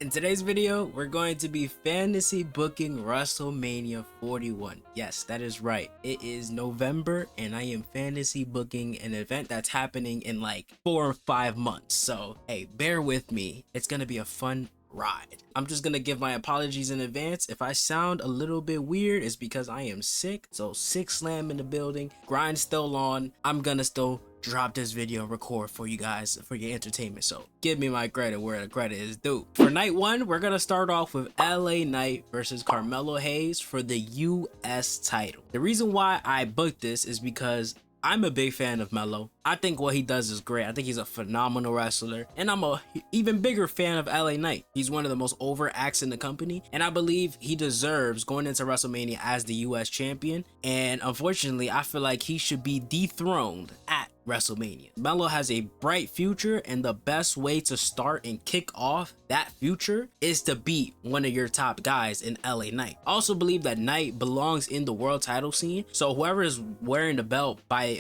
In today's video, we're going to be fantasy booking WrestleMania 41. Yes, that is right. It is November and I am fantasy booking an event that's happening in like 4 or 5 months. So, hey, bear with me. It's going to be a fun ride. I'm just going to give my apologies in advance. If I sound a little bit weird, it's because I am sick. So, sick slam in the building. Grind still on. I'm going to still drop this video and record for you guys for your entertainment, so give me my credit where the credit is due. For night one, we're gonna start off with LA Knight versus Carmelo Hayes for the US title. The reason why I booked this is because I'm a big fan of Melo. I think what he does is great. I think he's a phenomenal wrestler, and I'm a even bigger fan of LA Knight. He's one of the most over acts in the company, and I believe he deserves going into WrestleMania as the US champion. And unfortunately, I feel like he should be dethroned at WrestleMania. Melo has a bright future, and the best way to start and kick off that future is to beat one of your top guys in LA Knight. I also believe that Knight belongs in the world title scene, so whoever is wearing the belt by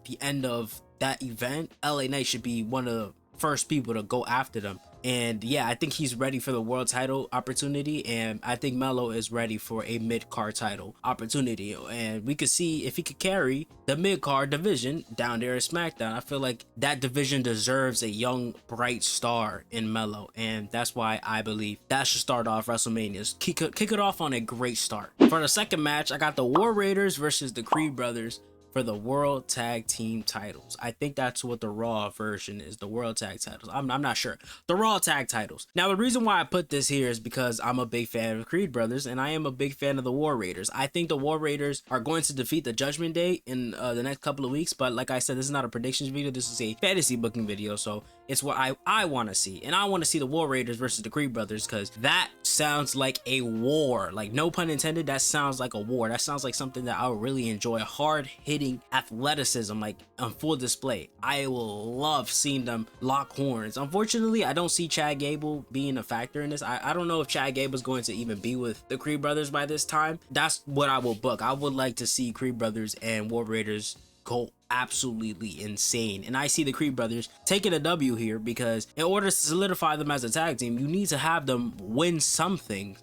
the end of that event, LA Knight should be one of the first people to go after them. And yeah, I think he's ready for the world title opportunity, and I think Melo is ready for a mid-card title opportunity, and we could see if he could carry the mid-card division down there at SmackDown. I feel like that division deserves a young bright star in Melo, and that's why I believe that should start off WrestleMania. Kick it off on a great start. For the second match, I got the War Raiders versus the Creed Brothers for the World Tag Team titles. I think that's what the Raw version is, the World Tag titles. I'm not sure. The Raw Tag titles. Now, the reason why I put this here is because I'm a big fan of Creed Brothers, and I am a big fan of the War Raiders. I think the War Raiders are going to defeat the Judgment Day in the next couple of weeks, but like I said, this is not a predictions video. This is a fantasy booking video, so it's what I want to see. And I want to see the War Raiders versus the Creed Brothers, because that sounds like a war. Like, no pun intended, that sounds like a war. That sounds like something that I would really enjoy. Hard-hitting athleticism, like on full display. I will love seeing them lock horns. Unfortunately, I don't see Chad Gable being a factor in this. I don't know if Chad Gable is going to even be with the Creed Brothers by this time. That's what I will book. I would like to see Creed Brothers and War Raiders go absolutely insane, and I see the Creed Brothers taking a W here, because in order to solidify them as a tag team, you need to have them win something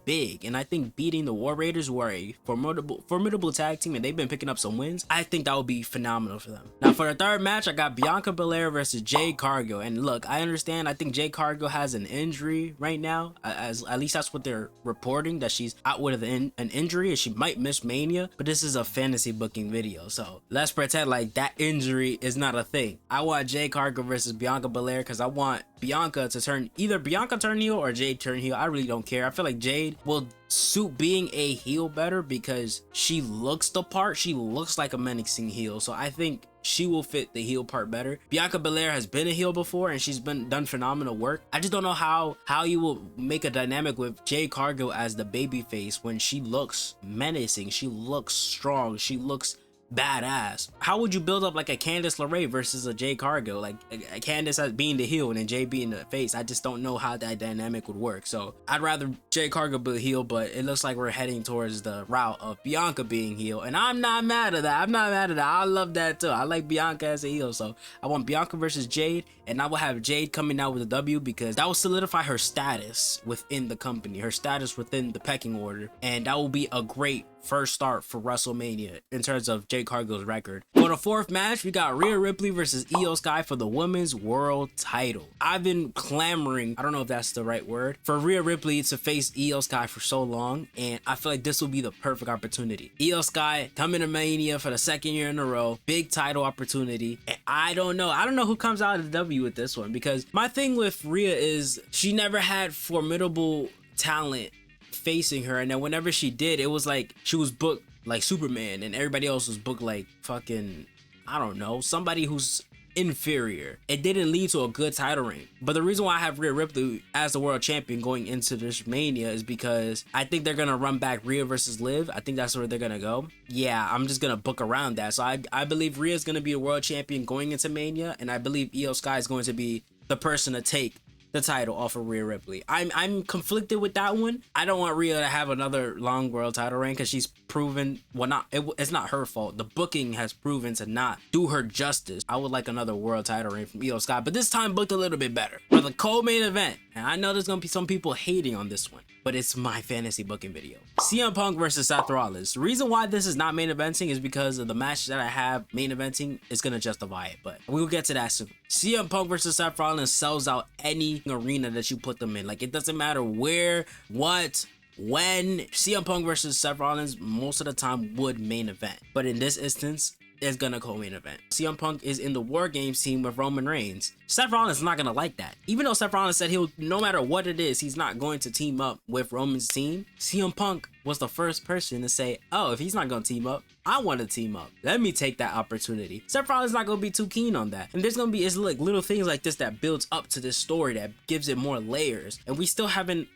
big. And I think beating the War Raiders, who are a formidable tag team, and they've been picking up some wins, I think that would be phenomenal for them. Now, for the third match, I got Bianca Belair versus Jade Cargill. And look, I understand, I think Jade Cargill has an injury right now, as at least that's what they're reporting, that she's out with an injury and she might miss Mania. But this is a fantasy booking video, so let's pretend like that injury is not a thing. I want Jade Cargill versus Bianca Belair, because I want Bianca to turn, either Bianca turn heel or Jade turn heel. I really don't care. I feel like Jade will suit being a heel better, because she looks the part. She looks like a menacing heel, so I think she will fit the heel part better. Bianca Belair has been a heel before, and she's done phenomenal work. I just don't know how you will make a dynamic with Jade Cargill as the baby face when she looks menacing, she looks strong, she looks badass. How would you build up like a Candice LeRae versus a Jade Cargill, like a Candice as being the heel and then Jade being the face? I just don't know how that dynamic would work. So I'd rather Jade Cargill be heel, but it looks like we're heading towards the route of Bianca being heel, and I'm not mad at that. I love that too. I like Bianca as a heel, so I want Bianca versus Jade, and I will have Jade coming out with a W, because that will solidify her status within the company, her status within the pecking order, and that will be a great first start for WrestleMania in terms of Jade Cargill's record. For the fourth match, we got Rhea Ripley versus Io Sky for the women's world title. I've been clamoring, I don't know if that's the right word, for Rhea Ripley to face Io Sky for so long, and I feel like this will be the perfect opportunity. Io Sky coming to Mania for the second year in a row, big title opportunity, and I don't know who comes out of the W with this one, because my thing with Rhea is she never had formidable talent facing her, and then whenever she did, it was like she was booked like Superman, and everybody else was booked like fucking, I don't know, somebody who's inferior. It didn't lead to a good title reign. But the reason why I have Rhea Ripley as the world champion going into this Mania is because I think they're gonna run back Rhea versus Liv. I think that's where they're gonna go. Yeah, I'm just gonna book around that. So I believe Rhea's gonna be a world champion going into Mania, and I believe Io Sky is going to be the person to take the title off of Rhea Ripley. I'm conflicted with that one. I don't want Rhea to have another long world title reign because she's proven, well, it's not her fault. The booking has proven to not do her justice. I would like another world title reign from Io Sky, but this time booked a little bit better. For the co-main event, and I know there's gonna be some people hating on this one, but it's my fantasy booking video. CM Punk versus Seth Rollins. The reason why this is not main eventing is because of the match that I have main eventing is gonna justify it, but we'll get to that soon. CM Punk versus Seth Rollins sells out any arena that you put them in. Like, it doesn't matter where, what, when. CM Punk versus Seth Rollins most of the time would main event, but in this instance, is gonna co-main event. CM Punk is in the War Games team with Roman Reigns. Seth Rollins is not gonna like that. Even though Seth Rollins said he'll, no matter what it is, he's not going to team up with Roman's team. CM Punk was the first person to say, oh, if he's not gonna team up, I want to team up. Let me take that opportunity. Seth Rollins is not gonna be too keen on that. And there's gonna be, it's like little things like this that builds up to this story that gives it more layers. And we still haven't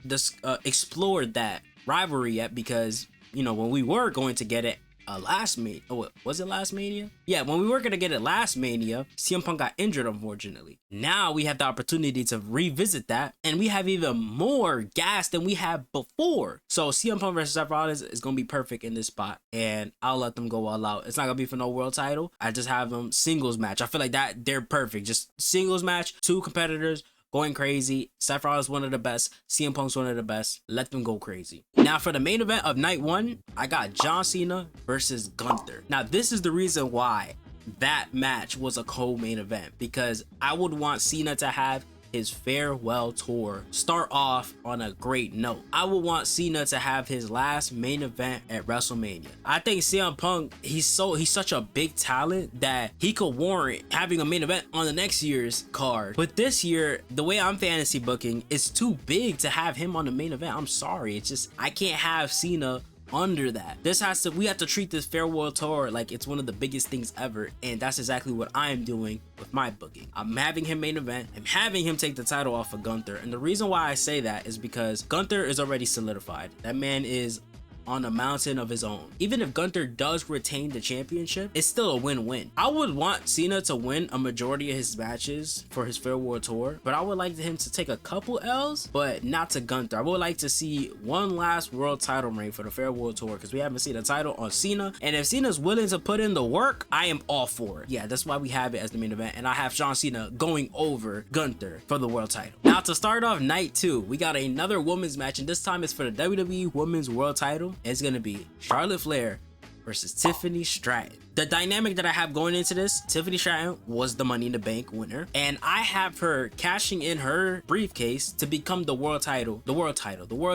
explored that rivalry yet because, you know, when we were going to get it, last Mania, was it last Mania? Yeah, when we were gonna get it last Mania, CM Punk got injured, unfortunately. Now we have the opportunity to revisit that, and we have even more gas than we had before. So CM Punk versus Seth Rollins is gonna be perfect in this spot, and I'll let them go all out. It's not gonna be for no world title. I just have them singles match. I feel like that they're perfect. Just singles match, two competitors going crazy. Seth Rollins one of the best. CM Punk's one of the best. Let them go crazy. Now for the main event of night one, I got John Cena versus Gunther. Now this is the reason why that match was a co-main event, because I would want Cena to have his farewell tour start off on a great note. I would want Cena to have his last main event at WrestleMania. I think CM Punk, he's such a big talent that he could warrant having a main event on the next year's card. But this year, the way I'm fantasy booking, it's too big to have him on the main event. I'm sorry, it's just, I can't have Cena under that. We have to treat this farewell tour like it's one of the biggest things ever, and that's exactly what I'm doing with my booking. I'm having him main event. I'm having him take the title off of Gunther, and the reason why I say that is because Gunther is already solidified. That man is on a mountain of his own. Even if Gunther does retain the championship, it's still a win-win. I would want Cena to win a majority of his matches for his farewell tour, but I would like him to take a couple L's, but not to Gunther. I would like to see one last world title reign for the farewell tour, because we haven't seen a title on Cena, and if Cena's willing to put in the work, I am all for it. Yeah, that's why we have it as the main event, and I have John Cena going over Gunther for the world title. Now to start off night two, we got another women's match, and this time it's for the WWE Women's World Title. It's gonna be Charlotte Flair versus Tiffany Stratton. The dynamic that I have going into this, Tiffany Stratton was the Money in the Bank winner, and I have her cashing in her briefcase to become the world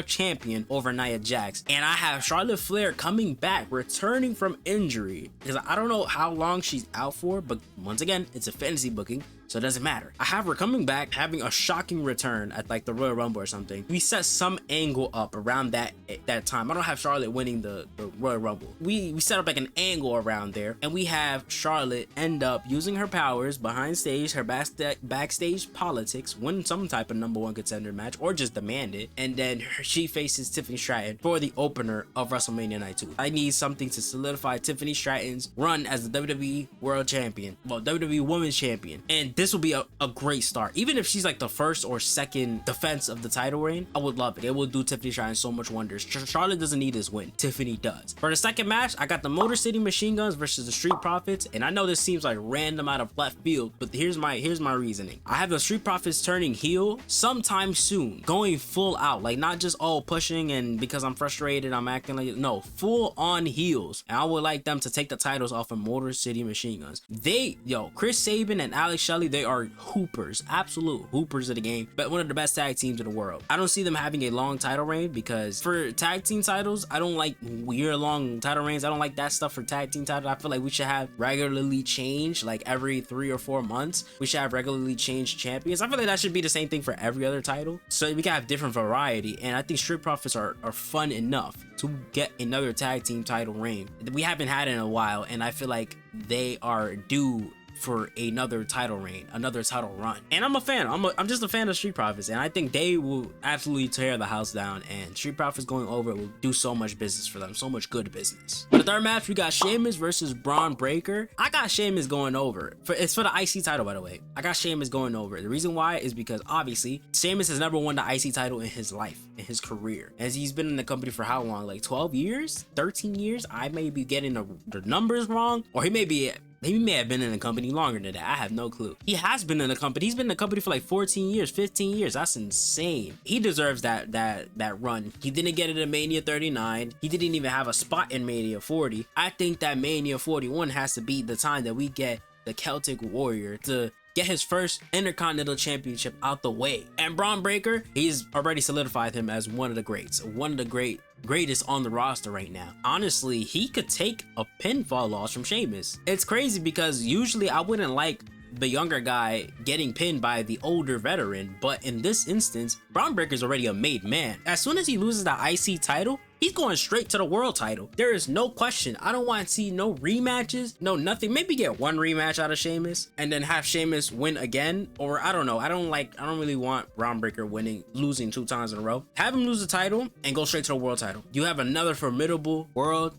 champion over Nia Jax. And I have Charlotte Flair coming back, returning from injury, because I don't know how long she's out for, but once again, it's a fantasy booking, so it doesn't matter. I have her coming back, having a shocking return at like the Royal Rumble or something. We set some angle up around that time. I don't have Charlotte winning the Royal Rumble. We set up like an angle around there, and we have Charlotte end up using her powers behind stage, her backstage politics, win some type of #1 contender match, or just demand it, and then she faces Tiffany Stratton for the opener of WrestleMania Night 2. I need something to solidify Tiffany Stratton's run as the WWE World Champion, well, WWE Women's Champion, and this will be a great start. Even if she's like the first or second defense of the title reign, I would love it. It will do Tiffany Stratton so much wonders. Charlotte doesn't need this win. Tiffany does. For the second match, I got the Motor City Machine Guns versus the Street Profits, and I know this seems like random out of left field, but here's my reasoning. I have the Street Profits turning heel sometime soon, going full out, like not just all pushing and because I'm frustrated I'm acting like, no, full on heels, and I would like them to take the titles off of Motor City Machine Guns. Chris Sabin and Alex Shelley, they are hoopers, absolute hoopers of the game, but one of the best tag teams in the world. I don't see them having a long title reign, because for tag team titles, I don't like year-long title reigns. I don't like that stuff for tag team titles. I feel like we should have regularly change, like every 3 or 4 months. We should have regularly changed champions. I feel like that should be the same thing for every other title, so we can have different variety. And I think Street Profits are fun enough to get another tag team title reign. We haven't had it in a while, and I feel like they are due for another title reign, another title run. And I'm a fan. I'm just a fan of Street Profits, and I think they will absolutely tear the house down, and Street Profits going over will do so much business for them, so much good business. For the third match, we got Sheamus versus Braun Breaker. I got Sheamus going over. It's for the IC title, by the way. I got Sheamus going over. The reason why is because obviously Sheamus has never won the IC title in his life, in his career, as he's been in the company for how long? Like 12 years, 13 years. I may be getting the numbers wrong, or he may have been in the company longer than that. I have no clue. He has been in the company. He's been in the company for like 14 years, 15 years. That's insane. He deserves that run. He didn't get it in Mania 39. He didn't even have a spot in Mania 40. I think that Mania 41 has to be the time that we get the Celtic Warrior to get his first Intercontinental Championship out the way. And Braun Breaker, he's already solidified him as one of the greats, one of the greatest on the roster right now. Honestly, he could take a pinfall loss from Sheamus. It's crazy because usually I wouldn't like the younger guy getting pinned by the older veteran, but in this instance, Braun Breaker's already a made man. As soon as he loses the IC title, he's going straight to the world title. There is no question. I don't want to see no rematches, no nothing. Maybe get one rematch out of Sheamus and then have Sheamus win again, or I don't know. I don't really want Braun Breaker losing 2 times in a row. Have him lose the title and go straight to the world title. You have another formidable world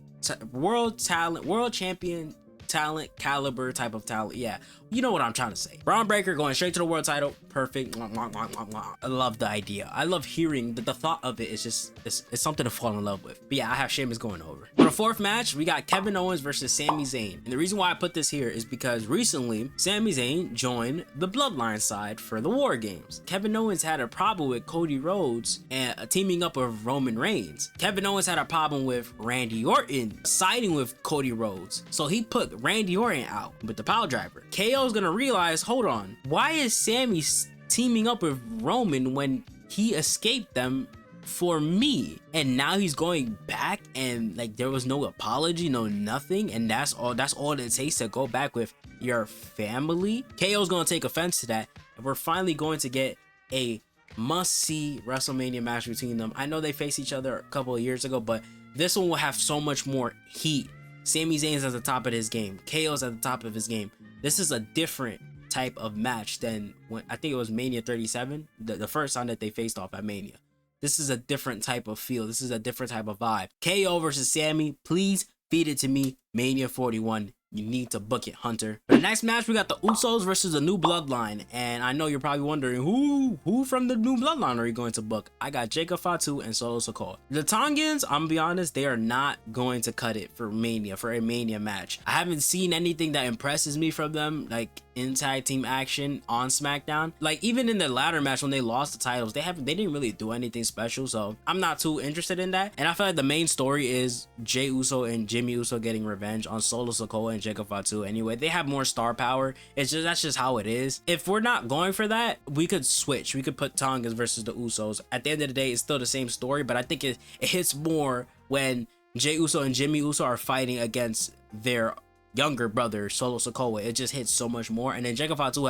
champion talent caliber type of talent. Yeah, you know what I'm trying to say. Braun Breaker going straight to the world title. Perfect. I love the idea. I love hearing the thought of it. It's something to fall in love with. But yeah, I have Sheamus going over. For the fourth match, we got Kevin Owens versus Sami Zayn. And the reason why I put this here is because recently Sami Zayn joined the Bloodline side for the War Games. Kevin Owens had a problem with Cody Rhodes and teaming up with Roman Reigns. Kevin Owens had a problem with Randy Orton siding with Cody Rhodes. So he put Randy Orton out with the pile driver. KO's gonna realize, hold on, why is Sami teaming up with Roman when he escaped them for me? And now he's going back and like there was no apology, no nothing, and that's all it takes to go back with your family. KO's gonna take offense to that, and we're finally going to get a must-see WrestleMania match between them. I know they faced each other a couple of years ago, but this one will have so much more heat. Sami Zayn's at the top of his game. KO's at the top of his game. This is a different type of match than when I think it was Mania 37, the first time that they faced off at Mania. This is a different type of feel. This is a different type of vibe. KO versus Sami, please feed it to me. Mania 41. You need to book it, Hunter. For the next match, we got the Usos versus the New Bloodline. And I know you're probably wondering, who from the New Bloodline are you going to book? I got Jacob Fatu and Solo Sikoa. The Tongans, I'm gonna be honest, they are not going to cut it for Mania, for a Mania match. I haven't seen anything that impresses me from them, like in tag team action on SmackDown. Like even in the ladder match when they lost the titles, they didn't really do anything special. So I'm not too interested in that. And I feel like the main story is Jey Uso and Jimmy Uso getting revenge on Solo Sikoa and Jacob Fatu. Anyway, they have more star power. That's just how it is. If we're not going for that, we could switch. We could put Tongas versus the Usos. At the end of the day, it's still the same story, but I think it hits more when Jey Uso and Jimmy Uso are fighting against their younger brother Solo Sikoa. It just hits so much more. And then Jacob Fatu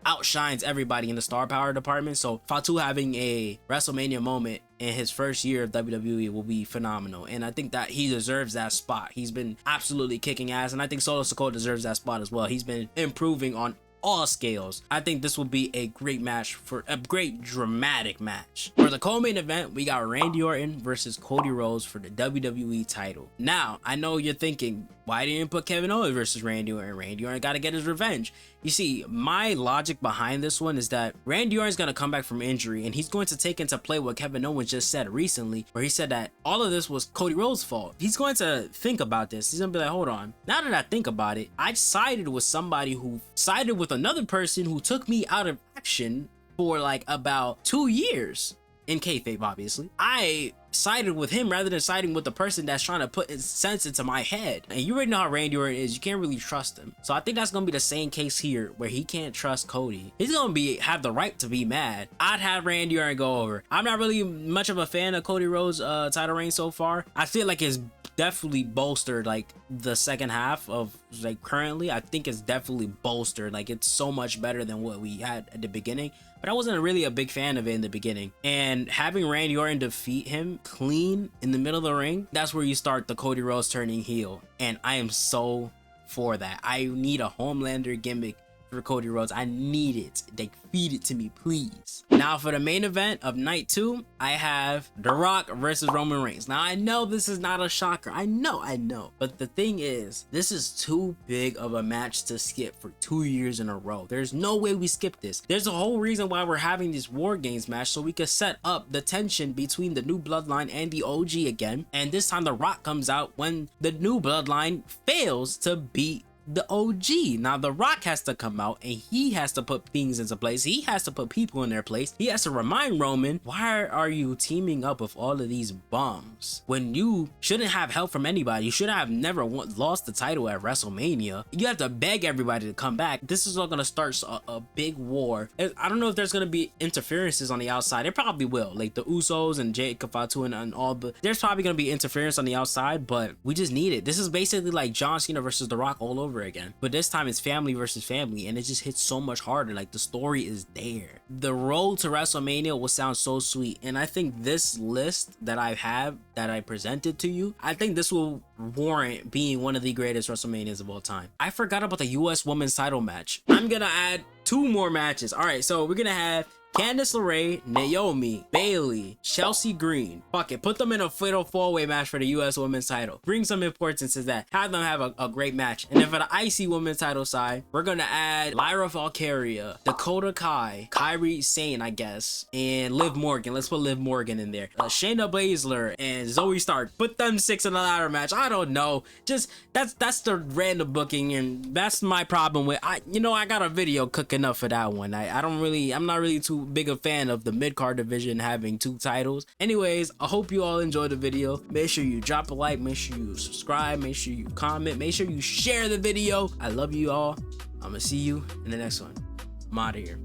outshines everybody in the star power department. So Fatu having a WrestleMania moment in his first year of WWE will be phenomenal. And I think that he deserves that spot. He's been absolutely kicking ass. And I think Solo Sikoa deserves that spot as well. He's been improving on all scales. I think this will be a great match, for a great dramatic match. For the co-main event, we got Randy Orton versus Cody Rhodes for the WWE title. Now, I know you're thinking, why didn't you put Kevin Owens versus Randy Orton? Randy Orton got to get his revenge. You see, my logic behind this one is that Randy Orton's going to come back from injury, and he's going to take into play what Kevin Owens just said recently, where he said that all of this was Cody Rhodes' fault. He's going to think about this. He's going to be like, hold on. Now that I think about it, I sided with somebody who sided with another person who took me out of action for like about 2 years. In kayfabe, obviously. I sided with him rather than siding with the person that's trying to put sense into my head. And you already know how Randy Orton is. You can't really trust him. So I think that's going to be the same case here, where he can't trust Cody. He's going to have the right to be mad. I'd have Randy Orton go over. I'm not really much of a fan of Cody Rhodes' title reign so far. I feel like it's definitely bolstered, like the second half of like currently. I think it's definitely bolstered. Like it's so much better than what we had at the beginning. But I wasn't really a big fan of it in the beginning. And having Randy Orton defeat him clean in the middle of the ring, that's where you start the Cody Rhodes turning heel. And I am so for that. I need a Homelander gimmick for Cody Rhodes. I need it. They feed it to me, please. Now for the main event of night 2, I have The Rock versus Roman Reigns. Now I know this is not a shocker. I know. But the thing is, this is too big of a match to skip for 2 years in a row. There's no way we skip this. There's a whole reason why we're having this War Games match, so we could set up the tension between the new bloodline and the OG again. And this time The Rock comes out when the new bloodline fails to beat the OG. Now The Rock has to come out and he has to put things into place. He has to put people in their place. He has to remind Roman, why are you teaming up with all of these bums when you shouldn't have help from anybody? You should have never lost the title at WrestleMania. You have to beg everybody to come back. This is all gonna start a big war. I don't know if there's gonna be interferences on the outside. It probably will, like the Usos and Jacob Fatu and all, but there's probably gonna be interference on the outside, but we just need it. This is basically like John Cena versus The Rock all over again, but this time it's family versus family, and it just hits so much harder. Like, the story is there. The road to WrestleMania will sound so sweet, and I think this list that I have, that I presented to you, I think this will warrant being one of the greatest WrestleManias of all time. I forgot about the US Women's title match. I'm gonna add 2 more matches. All right, so we're gonna have Candice LeRae, Naomi, Bayley, Chelsea Green. Fuck it, put them in a fatal 4-way match for the US Women's title. Bring some importance to that. Have them have a great match. And then for the IC Women's title side, we're gonna add Lyra Valkyria, Dakota Kai, Kairi Sane, I guess, and Liv Morgan. Let's put Liv Morgan in there. Shayna Baszler and Zoe Stark. Put them 6 in a ladder match. I don't know. Just that's the random booking, and that's my problem with. I got a video cooking up for that one. I'm not really too big a fan of the mid-card division having 2 titles. Anyways, I hope you all enjoyed the video. Make sure you drop a like, make sure you subscribe, make sure you comment, make sure you share the video. I love you all. I'm gonna see you in the next one. I'm out of here.